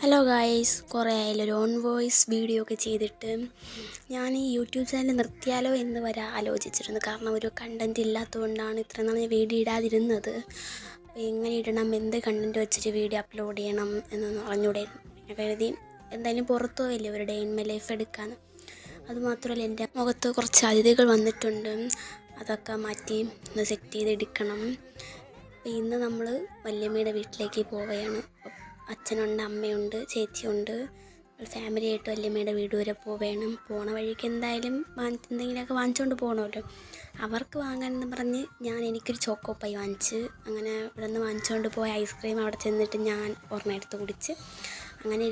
Hello guys, കുറേ ആയാലും ഒരു ഓൺ വോയിസ് വീഡിയോ ഒക്കെ ചെയ്തിട്ട് ഞാൻ ഈ യൂട്യൂബ് ചാനൽ നിർത്തിയാലോ എന്ന് വരെ ആലോചിച്ചിരുന്നു. കാരണം ഒരു കണ്ടൻറ്റ് ഇല്ലാത്തതുകൊണ്ടാണ് ഇത്ര നാൾ ഞാൻ വീഡിയോ ഇടാതിരുന്നത്. അപ്പോൾ എങ്ങനെ ഇടണം, എന്ത് കണ്ടൻറ്റ് വെച്ചിട്ട് വീഡിയോ അപ്ലോഡ് ചെയ്യണം എന്നൊന്നും അറിഞ്ഞൂടായിരുന്നു. ഞാൻ കരുതി എന്തായാലും പുറത്തു പോയില്ലേ ഒരു ഡേ ഇൻ മൈ ലൈഫ് എടുക്കാമെന്ന്. അതുമാത്രമല്ല, എൻ്റെ മുഖത്ത് കുറച്ച് അതിഥികൾ വന്നിട്ടുണ്ട്, അതൊക്കെ മാറ്റി ഒന്ന് സെറ്റ് ചെയ്തെടുക്കണം. അപ്പോൾ ഇന്ന് നമ്മൾ വല്യമ്മയുടെ വീട്ടിലേക്ക് പോവുകയാണ്. അച്ഛനുണ്ട്, അമ്മയുണ്ട്, ചേച്ചിയുണ്ട്, ഫാമിലി ആയിട്ട് വല്യമ്മയുടെ വീട് വരെ പോവേണം. പോണ വഴിക്ക് എന്തായാലും എന്തെങ്കിലുമൊക്കെ വാങ്ങിച്ചുകൊണ്ട് പോകണമല്ലോ. അവർക്ക് വാങ്ങാനെന്ന് പറഞ്ഞ് എനിക്കൊരു ചോക്കോ പൈ വാങ്ങിച്ച്, അങ്ങനെ ഇവിടെ നിന്ന് വാങ്ങിച്ചുകൊണ്ട് പോയ ഐസ്ക്രീം അവിടെ ചെന്നിട്ട് ഞാൻ ഒരെണ്ണം എടുത്ത് കുടിച്ച്, അങ്ങനെ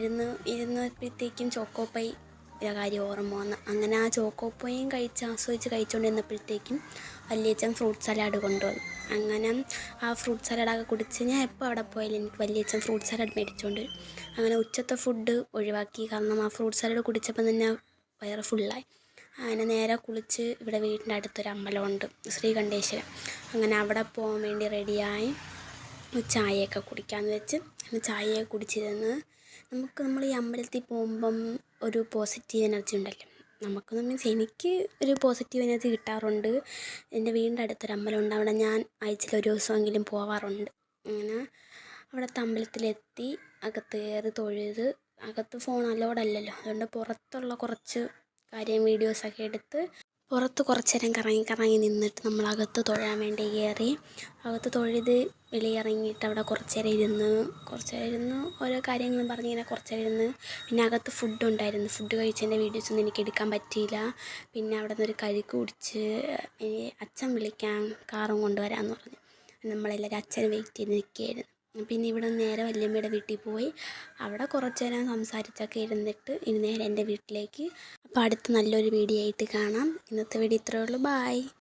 ഇരുന്നപ്പോഴത്തേക്കും ചോക്കോ പൈ കാര്യം ഓർമ്മ വന്ന്. അങ്ങനെ ആ ചോക്കോപ്പയും ആസ്വദിച്ച് കഴിച്ചുകൊണ്ടിരുന്നപ്പോഴത്തേക്കും വല്യച്ഛൻ ഫ്രൂട്ട് സലാഡ് കൊണ്ടുവന്നു. അങ്ങനെ ആ ഫ്രൂട്ട് സലാഡൊക്കെ കുടിച്ച് ഞാൻ എപ്പോൾ അവിടെ പോയാലും എനിക്ക് വല്യച്ഛൻ ഫ്രൂട്ട് സലാഡ് മേടിച്ചുകൊണ്ട് വരും. അങ്ങനെ ഉച്ചത്തെ ഫുഡ് ഒഴിവാക്കി, കാരണം ആ ഫ്രൂട്ട് സലാഡ് കുടിച്ചപ്പോൾ തന്നെ വയറ് ഫുള്ളായി. അങ്ങനെ നേരെ കുളിച്ച് ഇവിടെ വീടിൻ്റെ അടുത്തൊരു അമ്പലമുണ്ട്, ശ്രീകണ്ഠേശ്വരം. അങ്ങനെ അവിടെ പോകാൻ വേണ്ടി റെഡിയായി ചായയൊക്കെ കുടിക്കാമെന്ന് വെച്ച് ചായയൊക്കെ കുടിച്ചിരുന്ന് നമ്മൾ ഈ അമ്പലത്തിൽ പോകുമ്പം ഒരു പോസിറ്റീവ് എനർജി ഉണ്ടല്ലോ. എനിക്ക് ഒരു പോസിറ്റീവ് എനർജി കിട്ടാറുണ്ട്. എൻ്റെ വീടിൻ്റെ അടുത്തൊരു അമ്പലമുണ്ട്, അവിടെ ഞാൻ ആഴ്ചയിൽ ഒരു ദിവസമെങ്കിലും പോവാറുണ്ട്. അങ്ങനെ അവിടുത്തെ അമ്പലത്തിലെത്തി അകത്ത് കയറി തൊഴുത്, അകത്ത് ഫോൺ അലൗഡ് അല്ലല്ലോ, അതുകൊണ്ട് പുറത്തുള്ള കുറച്ച് വീഡിയോസൊക്കെ എടുത്ത് പുറത്ത് കുറച്ച് നേരം കറങ്ങി നിന്നിട്ട് നമ്മൾ അകത്ത് തൊഴാൻ വേണ്ടി കയറി. അകത്ത് തൊഴുത് വെളിയിറങ്ങിയിട്ട് അവിടെ കുറച്ച് നേരം ഇരുന്ന് ഓരോ കാര്യങ്ങളും പറഞ്ഞിങ്ങനെ കുറച്ച് നേരം ഇരുന്ന്. പിന്നെ അകത്ത് ഫുഡ് ഉണ്ടായിരുന്നു, ഫുഡ് കഴിച്ചതിൻ്റെ വീഡിയോസൊന്നും എനിക്ക് എടുക്കാൻ പറ്റിയില്ല. പിന്നെ അവിടെ നിന്നൊരു കരിക്ക് കുടിച്ച് അച്ഛൻ വിളിക്കാൻ കാറും കൊണ്ടുവരാമെന്ന് പറഞ്ഞു. നമ്മളെല്ലാവരും അച്ഛനെ വെയിറ്റ് ചെയ്ത് നിൽക്കുകയായിരുന്നു. പിന്നെ ഇവിടെ നേരെ വല്യമ്മയുടെ വീട്ടിൽ പോയി അവിടെ കുറച്ച് നേരം സംസാരിച്ചൊക്കെ ഇരുന്നിട്ട് ഇനി നേരെ എൻ്റെ വീട്ടിലേക്ക്. അപ്പോൾ അടുത്ത നല്ലൊരു വീഡിയോ ആയിട്ട് കാണാം. ഇന്നത്തെ വീഡിയോ ഇത്രയേ ഉള്ളൂ. ബായ്.